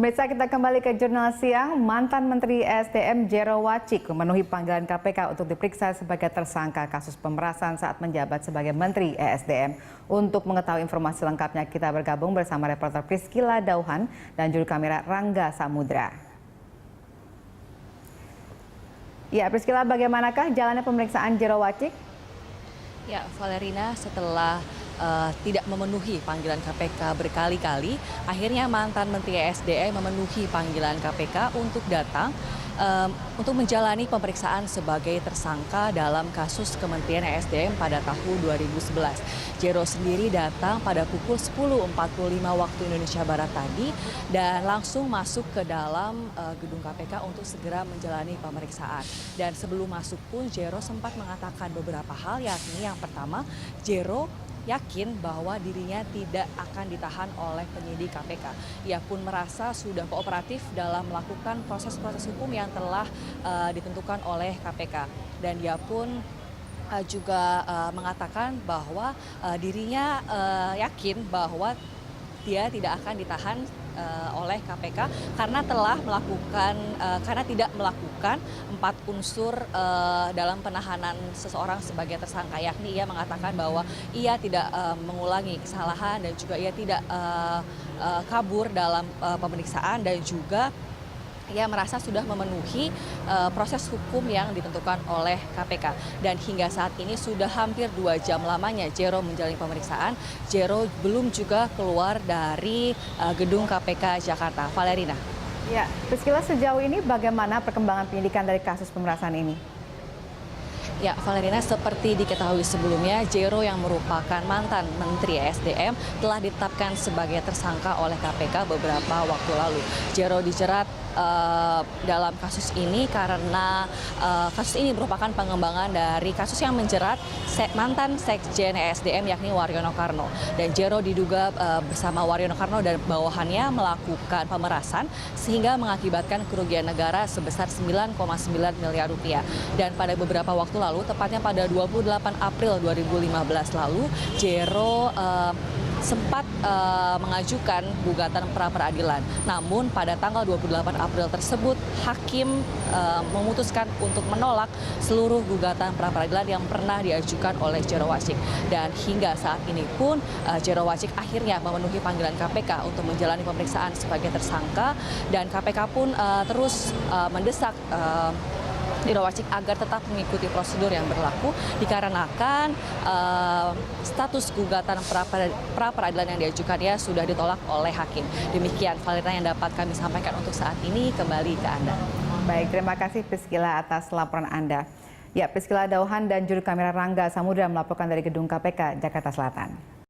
Pemirsa, kita kembali ke Jurnal Siang. Mantan Menteri SDM Jero Wacik memenuhi panggilan KPK untuk diperiksa sebagai tersangka kasus pemerasan saat menjabat sebagai Menteri ESDM. Untuk mengetahui informasi lengkapnya, kita bergabung bersama reporter Priscila Dauhan dan juru kamera Rangga Samudra. Ya, Priscila, bagaimanakah jalannya pemeriksaan Jero Wacik? Ya, Valerina, setelah tidak memenuhi panggilan KPK berkali-kali, akhirnya mantan Menteri ESDM memenuhi panggilan KPK untuk datang untuk menjalani pemeriksaan sebagai tersangka dalam kasus Kementerian ESDM pada tahun 2011. Jero sendiri datang pada pukul 10.45 waktu Indonesia Barat tadi dan langsung masuk ke dalam gedung KPK untuk segera menjalani pemeriksaan. Dan sebelum masuk pun Jero sempat mengatakan beberapa hal, yakni yang pertama, Jero yakin bahwa dirinya tidak akan ditahan oleh penyidik KPK. Ia pun merasa sudah kooperatif dalam melakukan proses-proses hukum yang telah ditentukan oleh KPK. Dan dia pun juga mengatakan bahwa dirinya yakin bahwa dia tidak akan ditahan oleh KPK karena tidak melakukan 4 unsur dalam penahanan seseorang sebagai tersangka, yakni ia mengatakan bahwa ia tidak mengulangi kesalahan dan juga ia tidak kabur dalam pemeriksaan, dan juga ia merasa sudah memenuhi proses hukum yang ditentukan oleh KPK. Dan hingga saat ini sudah hampir 2 jam lamanya Jero menjalani pemeriksaan. Jero belum juga keluar dari gedung KPK Jakarta. Valerina. Ya, Priscila, sejauh ini bagaimana perkembangan penyidikan dari kasus pemerasan ini? Ya, Valerina, seperti diketahui sebelumnya, Jero yang merupakan mantan Menteri ESDM telah ditetapkan sebagai tersangka oleh KPK beberapa waktu lalu. Jero dijerat dalam kasus ini karena kasus ini merupakan pengembangan dari kasus yang menjerat mantan Sekjen ESDM yakni Waryono Karno. Dan Jero diduga bersama Waryono Karno dan bawahannya melakukan pemerasan sehingga mengakibatkan kerugian negara sebesar 9,9 miliar rupiah. Dan pada beberapa waktu lalu, tepatnya pada 28 April 2015 lalu, Jero sempat mengajukan gugatan pra-peradilan. Namun pada tanggal 28 April tersebut, hakim memutuskan untuk menolak seluruh gugatan pra-peradilan yang pernah diajukan oleh Jero Wacik. Dan hingga saat ini pun Jero Wacik akhirnya memenuhi panggilan KPK untuk menjalani pemeriksaan sebagai tersangka, dan KPK pun terus mendesak Jero Wacik agar tetap mengikuti prosedur yang berlaku dikarenakan status gugatan pra-peradilan yang diajukannya sudah ditolak oleh hakim. Demikian Valerina yang dapat kami sampaikan untuk saat ini. Kembali ke Anda. Baik, terima kasih Priscila atas laporan Anda. Ya, Priscila Dauhan dan juru kamera Rangga Samudra melaporkan dari gedung KPK Jakarta Selatan.